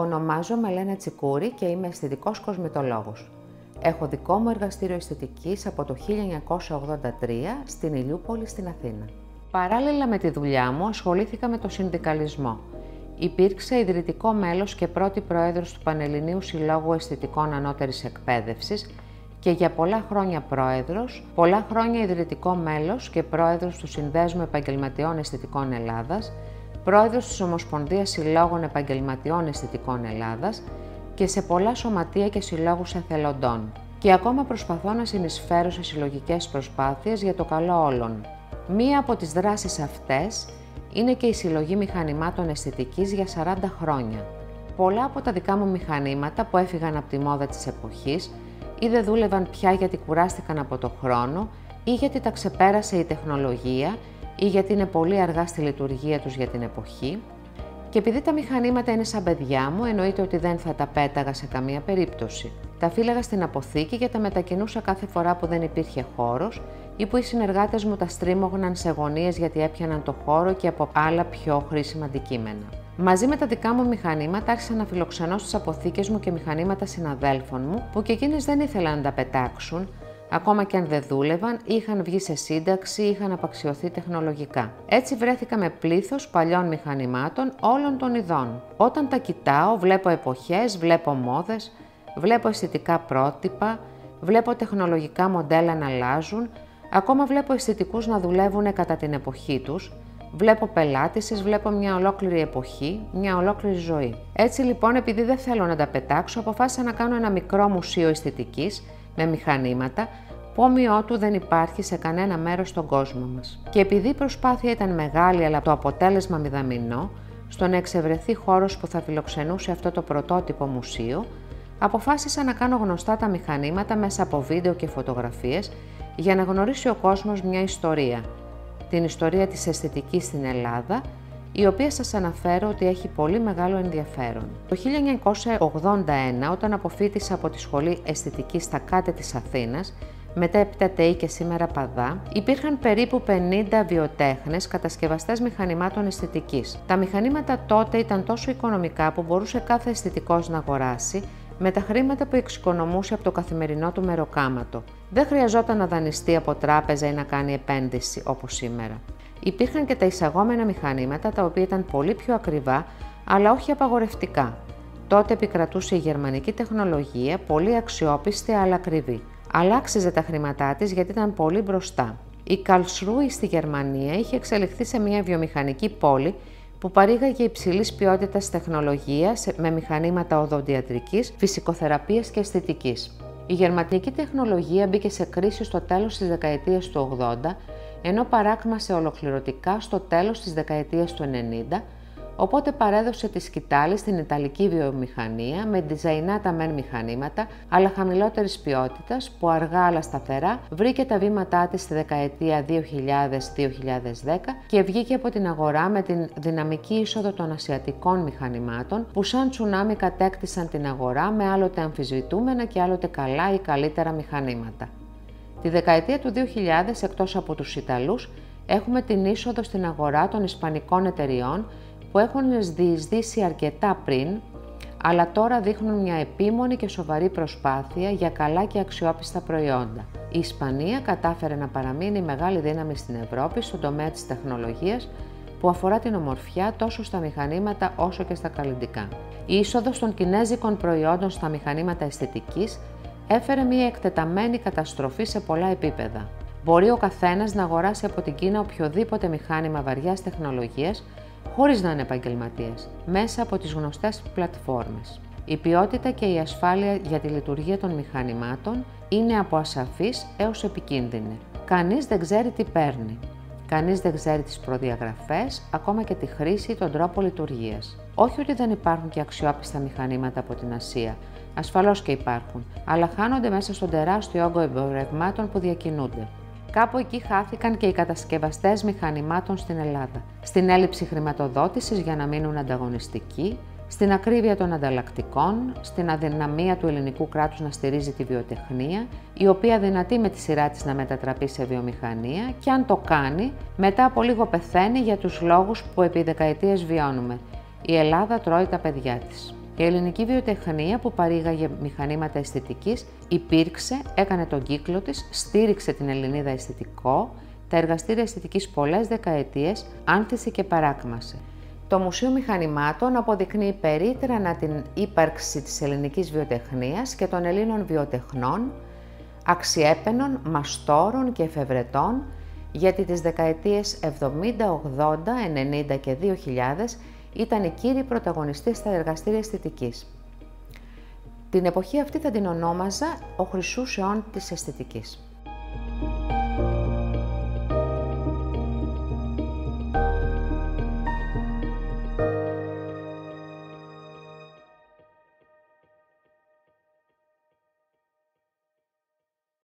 Ονομάζομαι Ελένα Τσικούρη και είμαι αισθητικός κοσμητολόγος. Έχω δικό μου εργαστήριο αισθητικής από το 1983 στην Ηλιούπολη στην Αθήνα. Παράλληλα με τη δουλειά μου ασχολήθηκα με το συνδικαλισμό. Υπήρξα ιδρυτικό μέλος και πρώτη πρόεδρος του Πανελληνίου Συλλόγου Αισθητικών Ανώτερης Εκπαίδευσης και για πολλά χρόνια πρόεδρος, πολλά χρόνια ιδρυτικό μέλος και πρόεδρος του Συνδέσμου Επαγγελματιών Αισθητικών Ελλάδας, πρόεδρος της Ομοσπονδίας Συλλόγων Επαγγελματιών Αισθητικών Ελλάδας και σε πολλά σωματεία και συλλόγους εθελοντών. Και ακόμα προσπαθώ να συνεισφέρω σε συλλογικές προσπάθειες για το καλό όλων. Μία από τις δράσεις αυτές είναι και η συλλογή μηχανημάτων αισθητικής για 40 χρόνια. Πολλά από τα δικά μου μηχανήματα που έφυγαν από τη μόδα της εποχής ή δεν δούλευαν πια γιατί κουράστηκαν από το χρόνο ή γιατί τα ξεπέρασε η τεχνολογία ή γιατί είναι πολύ αργά στη λειτουργία τους για την εποχή. Και επειδή τα μηχανήματα είναι σαν παιδιά μου, εννοείται ότι δεν θα τα πέταγα σε καμία περίπτωση. Τα φύλαγα στην αποθήκη και τα μετακινούσα κάθε φορά που δεν υπήρχε χώρος ή που οι συνεργάτες μου τα στρίμωγναν σε γωνίες γιατί έπιαναν το χώρο και από άλλα πιο χρήσιμα αντικείμενα. Μαζί με τα δικά μου μηχανήματα άρχισα να φιλοξενώ στις αποθήκες μου και μηχανήματα συναδέλφων μου που και εκείνες δεν ήθελαν να τα πετάξουν, ακόμα και αν δεν δούλευαν, είχαν βγει σε σύνταξη ή είχαν απαξιωθεί τεχνολογικά. Έτσι βρέθηκα με πλήθος παλιών μηχανημάτων όλων των ειδών. Όταν τα κοιτάω, βλέπω εποχές, βλέπω μόδες, βλέπω αισθητικά πρότυπα, βλέπω τεχνολογικά μοντέλα να αλλάζουν, ακόμα βλέπω αισθητικούς να δουλεύουν κατά την εποχή τους, βλέπω πελάτησες, βλέπω μια ολόκληρη εποχή, μια ολόκληρη ζωή. Έτσι λοιπόν, επειδή δεν θέλω να τα πετάξω, αποφάσισα να κάνω ένα μικρό μουσείο αισθητικής με μηχανήματα που όμοιό του δεν υπάρχει σε κανένα μέρος στον κόσμο μας. Και επειδή η προσπάθεια ήταν μεγάλη αλλά το αποτέλεσμα μηδαμινό, στο να εξευρεθεί χώρος που θα φιλοξενούσε αυτό το πρωτότυπο μουσείο, αποφάσισα να κάνω γνωστά τα μηχανήματα μέσα από βίντεο και φωτογραφίες για να γνωρίσει ο κόσμος μια ιστορία, την ιστορία της αισθητικής στην Ελλάδα, η οποία σας αναφέρω ότι έχει πολύ μεγάλο ενδιαφέρον. Το 1981, όταν αποφοίτησα από τη Σχολή Αισθητικής στα Κάτε της Αθήνας, μετέπειτα ΤΕΗ και σήμερα ΠΑΔΑ, υπήρχαν περίπου 50 βιοτέχνες κατασκευαστές μηχανημάτων αισθητικής. Τα μηχανήματα τότε ήταν τόσο οικονομικά που μπορούσε κάθε αισθητικός να αγοράσει με τα χρήματα που εξοικονομούσε από το καθημερινό του μεροκάματο. Δεν χρειαζόταν να δανειστεί από τράπεζα ή να κάνει επένδυση όπως σήμερα. Υπήρχαν και τα εισαγόμενα μηχανήματα τα οποία ήταν πολύ πιο ακριβά, αλλά όχι απαγορευτικά. Τότε επικρατούσε η γερμανική τεχνολογία, πολύ αξιόπιστη αλλά ακριβή. Αλλά άξιζε τα χρήματά της γιατί ήταν πολύ μπροστά. Η Karlsruhe στη Γερμανία είχε εξελιχθεί σε μια βιομηχανική πόλη που παρήγαγε υψηλής ποιότητας τεχνολογία με μηχανήματα οδοντιατρικής, φυσικοθεραπείας και αισθητικής. Η γερμανική τεχνολογία μπήκε σε κρίση στο τέλος της δεκαετίας του 80, ενώ παράκμασε ολοκληρωτικά στο τέλος της δεκαετίας του 90, οπότε παρέδωσε τη σκητάλη στην Ιταλική βιομηχανία με διζαϊνάτα μεν μηχανήματα, αλλά χαμηλότερης ποιότητας, που αργά αλλά σταθερά βρήκε τα βήματά της στη δεκαετία 2000-2010 και βγήκε από την αγορά με την δυναμική είσοδο των ασιατικών μηχανημάτων, που σαν τσουνάμι κατέκτησαν την αγορά με άλλοτε αμφισβητούμενα και άλλοτε καλά ή καλύτερα μηχανήματα. Τη δεκαετία του 2000, εκτός από τους Ιταλούς, έχουμε την είσοδο στην αγορά των ισπανικών εταιριών που έχουν διεισδύσει αρκετά πριν, αλλά τώρα δείχνουν μια επίμονη και σοβαρή προσπάθεια για καλά και αξιόπιστα προϊόντα. Η Ισπανία κατάφερε να παραμείνει μεγάλη δύναμη στην Ευρώπη στον τομέα της τεχνολογίας που αφορά την ομορφιά τόσο στα μηχανήματα όσο και στα καλλυντικά. Η είσοδος των κινέζικων προϊόντων στα μηχανήματα αισθητικής έφερε μια εκτεταμένη καταστροφή σε πολλά επίπεδα. Μπορεί ο καθένας να αγοράσει από την Κίνα οποιοδήποτε μηχάνημα βαριάς τεχνολογίας, χωρίς να είναι επαγγελματίες, μέσα από τις γνωστές πλατφόρμες. Η ποιότητα και η ασφάλεια για τη λειτουργία των μηχανημάτων είναι από ασαφής έως επικίνδυνη. Κανείς δεν ξέρει τι παίρνει. Κανείς δεν ξέρει τις προδιαγραφές, ακόμα και τη χρήση ή τον τρόπο λειτουργίας. Όχι ότι δεν υπάρχουν και αξιόπιστα μηχανήματα από την Ασία. Ασφαλώς και υπάρχουν, αλλά χάνονται μέσα στον τεράστιο όγκο εμπορευμάτων που διακινούνται. Κάπου εκεί χάθηκαν και οι κατασκευαστές μηχανημάτων στην Ελλάδα. Στην έλλειψη χρηματοδότησης για να μείνουν ανταγωνιστικοί, στην ακρίβεια των ανταλλακτικών, στην αδυναμία του ελληνικού κράτους να στηρίζει τη βιοτεχνία, η οποία δυνατεί με τη σειρά της να μετατραπεί σε βιομηχανία και αν το κάνει, μετά από λίγο πεθαίνει για τους λόγους που επί δεκαετίες βιώνουμε. Η Ελλάδα τρώει τα παιδιά της. Η ελληνική βιοτεχνία που παρήγαγε μηχανήματα αισθητικής υπήρξε, έκανε τον κύκλο της, στήριξε την Ελληνίδα αισθητικό, τα εργαστήρια αισθητικής πολλές δεκαετίες, άνθησε και παράκμασε. Το Μουσείο Μηχανημάτων αποδεικνύει περίτρανα την ύπαρξη της ελληνικής βιοτεχνίας και των Ελλήνων βιοτεχνών, αξιέπαινων, μαστόρων και εφευρετών, γιατί τις δεκαετίες 70, 80, 90 και 2000 ήταν οι κύριοι πρωταγωνιστές στα εργαστήρια αισθητικής. Την εποχή αυτή θα την ονόμαζα ο χρυσούς αιών της αισθητικής.